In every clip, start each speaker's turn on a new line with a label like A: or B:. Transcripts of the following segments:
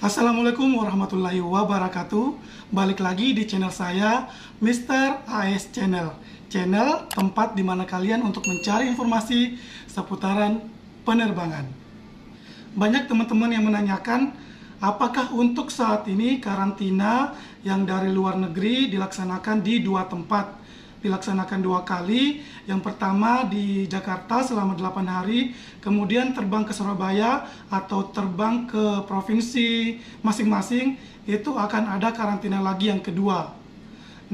A: Assalamualaikum warahmatullahi wabarakatuh. Balik lagi di channel saya, Mr. AS Channel. Channel tempat dimana kalian untuk mencari informasi seputaran penerbangan. Banyak teman-teman yang menanyakan, apakah untuk saat ini karantina yang dari luar negeri dilaksanakan di dua tempat? Dilaksanakan dua kali. Yang pertama di Jakarta selama 8 hari, kemudian terbang ke Surabaya atau terbang ke provinsi masing-masing, itu akan ada karantina lagi yang kedua.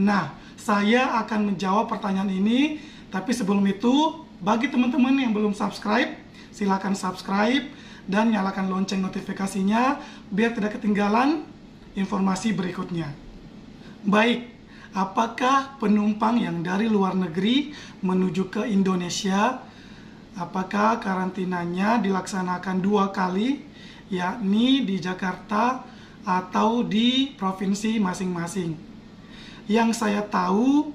A: Nah, saya akan menjawab pertanyaan ini, tapi sebelum itu, bagi teman-teman yang belum subscribe, silakan subscribe dan nyalakan lonceng notifikasinya biar tidak ketinggalan informasi berikutnya. Baik, apakah penumpang yang dari luar negeri menuju ke Indonesia, apakah karantinanya dilaksanakan dua kali, yakni di Jakarta atau di provinsi masing-masing? Yang saya tahu,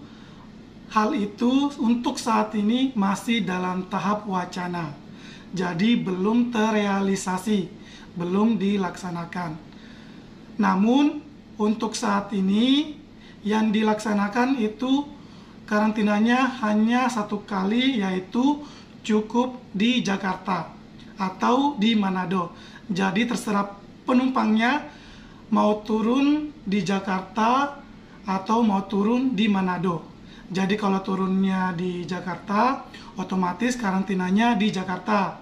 A: hal itu untuk saat ini masih dalam tahap wacana. Jadi belum terrealisasi, belum dilaksanakan. Namun untuk saat ini yang dilaksanakan itu karantinanya hanya satu kali, yaitu cukup di Jakarta atau di Manado. Jadi terserah penumpangnya mau turun di Jakarta atau mau turun di Manado. Jadi kalau turunnya di Jakarta, otomatis karantinanya di Jakarta.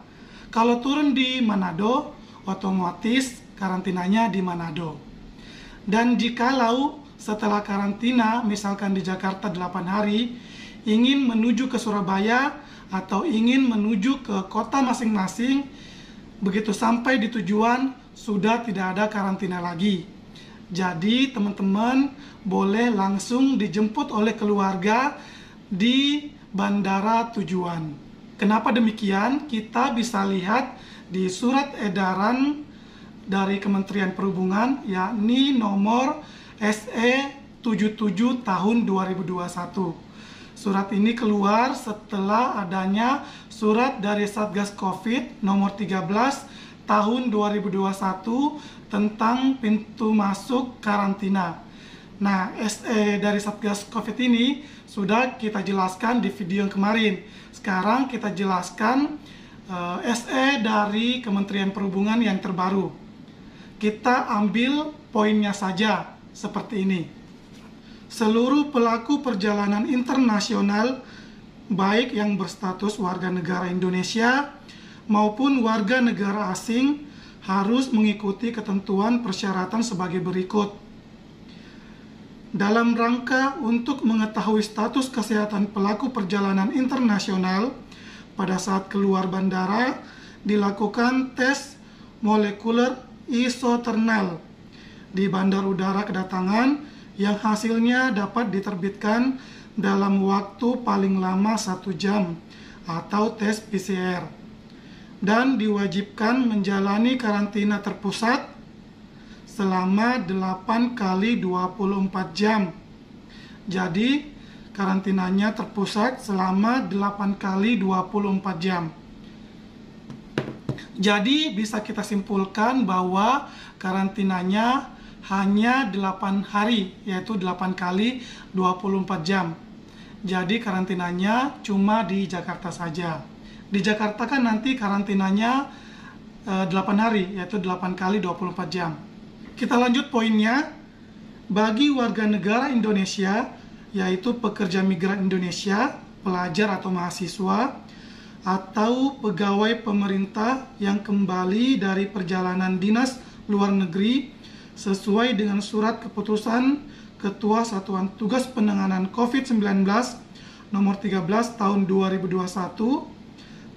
A: Kalau turun di Manado, otomatis karantinanya di Manado. Dan jikalau setelah karantina, misalkan di Jakarta 8 hari, ingin menuju ke Surabaya atau ingin menuju ke kota masing-masing, begitu sampai di tujuan, sudah tidak ada karantina lagi. Jadi teman-teman boleh langsung dijemput oleh keluarga di bandara tujuan. Kenapa demikian? Kita bisa lihat di surat edaran dari Kementerian Perhubungan, yakni nomor SE 77 tahun 2021. Surat ini keluar setelah adanya surat dari Satgas Covid nomor 13 tahun 2021 tentang pintu masuk karantina. Nah, SE dari Satgas Covid ini sudah kita jelaskan di video yang kemarin. Sekarang kita jelaskan SE dari Kementerian Perhubungan yang terbaru. Kita ambil poinnya saja seperti ini. Seluruh pelaku perjalanan internasional, baik yang berstatus warga negara Indonesia maupun warga negara asing, harus mengikuti ketentuan persyaratan sebagai berikut. Dalam rangka untuk mengetahui status kesehatan pelaku perjalanan internasional, pada saat keluar bandara dilakukan tes molekuler isoternal di bandar udara kedatangan yang hasilnya dapat diterbitkan dalam waktu paling lama 1 jam atau tes PCR, dan diwajibkan menjalani karantina terpusat selama 8 kali 24 jam. Jadi karantinanya terpusat selama 8 kali 24 jam. Jadi bisa kita simpulkan bahwa karantinanya hanya 8 hari, yaitu 8 kali 24 jam. Jadi karantinanya cuma di Jakarta saja. Di Jakarta kan nanti karantinanya 8 hari, yaitu 8 kali 24 jam. Kita lanjut poinnya. Bagi warga negara Indonesia, yaitu pekerja migran Indonesia, pelajar atau mahasiswa, atau pegawai pemerintah yang kembali dari perjalanan dinas luar negeri sesuai dengan surat keputusan Ketua Satuan Tugas Penanganan COVID-19 nomor 13 tahun 2021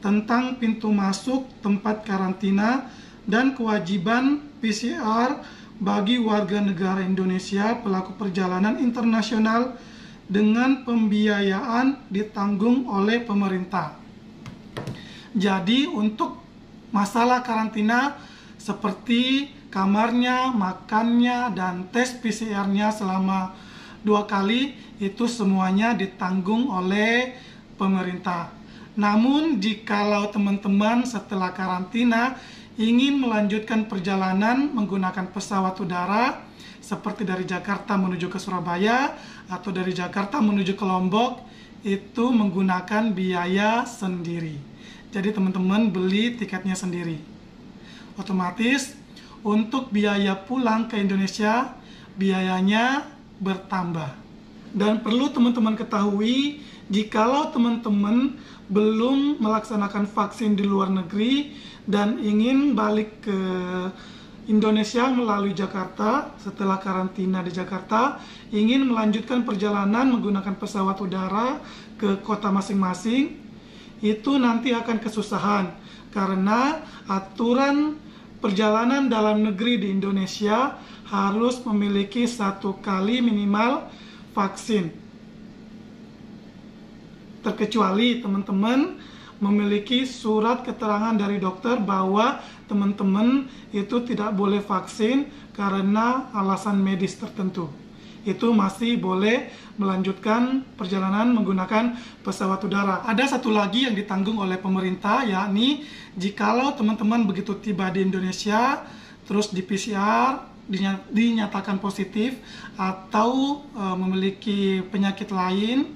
A: tentang pintu masuk tempat karantina dan kewajiban PCR bagi warga negara Indonesia pelaku perjalanan internasional dengan pembiayaan ditanggung oleh pemerintah. Jadi untuk masalah karantina seperti kamarnya, makannya, dan tes PCR-nya selama 2 kali itu semuanya ditanggung oleh pemerintah. Namun jikalau teman-teman setelah karantina ingin melanjutkan perjalanan menggunakan pesawat udara seperti dari Jakarta menuju ke Surabaya atau dari Jakarta menuju ke Lombok, itu menggunakan biaya sendiri. Jadi teman-teman beli tiketnya sendiri. Otomatis untuk biaya pulang ke Indonesia biayanya bertambah. Dan perlu teman-teman ketahui, jikalau teman-teman belum melaksanakan vaksin di luar negeri dan ingin balik ke Indonesia melalui Jakarta setelah karantina di Jakarta, ingin melanjutkan perjalanan menggunakan pesawat udara ke kota masing-masing, itu nanti akan kesusahan karena aturan perjalanan dalam negeri di Indonesia harus memiliki 1 kali minimal vaksin. Terkecuali teman-teman memiliki surat keterangan dari dokter bahwa teman-teman itu tidak boleh vaksin karena alasan medis tertentu. Itu masih boleh melanjutkan perjalanan menggunakan pesawat udara. Ada satu lagi yang ditanggung oleh pemerintah, yakni jikalau teman-teman begitu tiba di Indonesia terus di PCR dinyatakan positif atau memiliki penyakit lain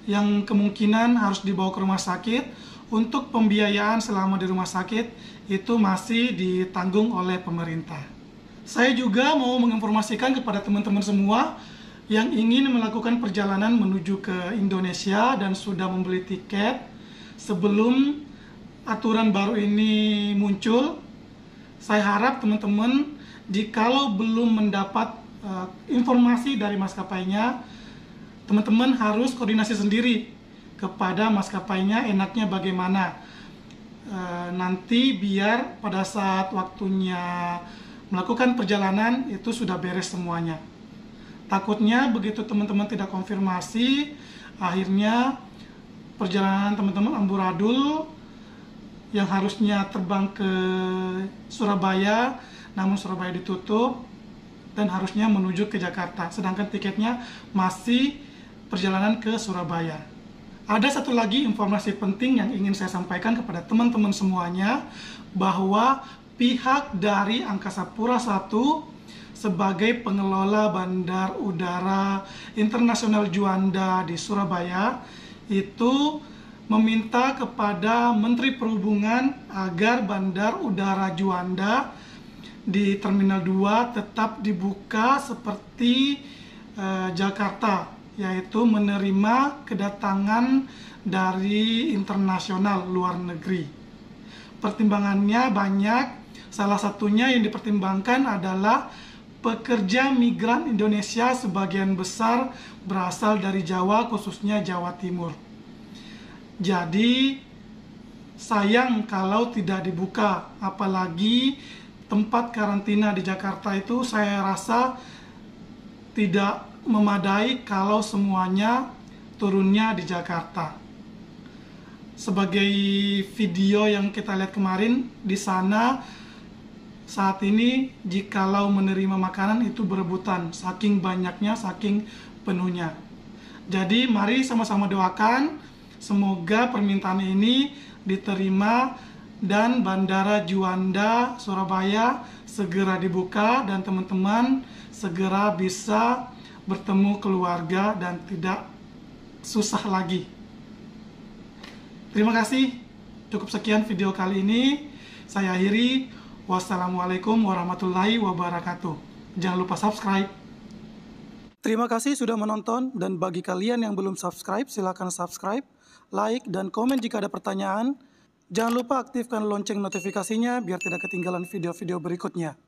A: yang kemungkinan harus dibawa ke rumah sakit, untuk pembiayaan selama di rumah sakit itu masih ditanggung oleh pemerintah. Saya juga mau menginformasikan kepada teman-teman semua yang ingin melakukan perjalanan menuju ke Indonesia dan sudah membeli tiket sebelum aturan baru ini muncul. Saya harap teman-teman, jikalau belum mendapat informasi dari maskapainya, teman-teman harus koordinasi sendiri kepada maskapainya enaknya bagaimana. Nanti biar pada saat waktunya melakukan perjalanan itu sudah beres semuanya. Takutnya begitu teman-teman tidak konfirmasi, akhirnya perjalanan teman-teman amburadul yang harusnya terbang ke Surabaya, namun Surabaya ditutup dan harusnya menuju ke Jakarta, sedangkan tiketnya masih perjalanan ke Surabaya. Ada satu lagi informasi penting yang ingin saya sampaikan kepada teman-teman semuanya, bahwa pihak dari Angkasa Pura I sebagai pengelola Bandar Udara Internasional Juanda di Surabaya itu meminta kepada Menteri Perhubungan agar Bandar Udara Juanda di Terminal 2 tetap dibuka seperti Jakarta, yaitu menerima kedatangan dari internasional luar negeri. Pertimbangannya banyak, salah satunya yang dipertimbangkan adalah pekerja migran Indonesia sebagian besar berasal dari Jawa, khususnya Jawa Timur. Jadi sayang kalau tidak dibuka, apalagi tempat karantina di Jakarta itu saya rasa tidak memadai kalau semuanya turunnya di Jakarta. Sebagai video yang kita lihat kemarin, di sana saat ini jikalau menerima makanan itu berebutan, saking banyaknya, saking penuhnya. Jadi mari sama-sama doakan semoga permintaan ini diterima dan Bandara Juanda Surabaya segera dibuka dan teman-teman segera bisa bertemu keluarga dan tidak susah lagi. Terima kasih. Cukup sekian video kali ini. Saya akhiri. Wassalamualaikum warahmatullahi wabarakatuh. Jangan lupa subscribe. Terima kasih sudah menonton, dan bagi kalian yang belum subscribe, silakan subscribe, like, dan komen jika ada pertanyaan. Jangan lupa aktifkan lonceng notifikasinya biar tidak ketinggalan video-video berikutnya.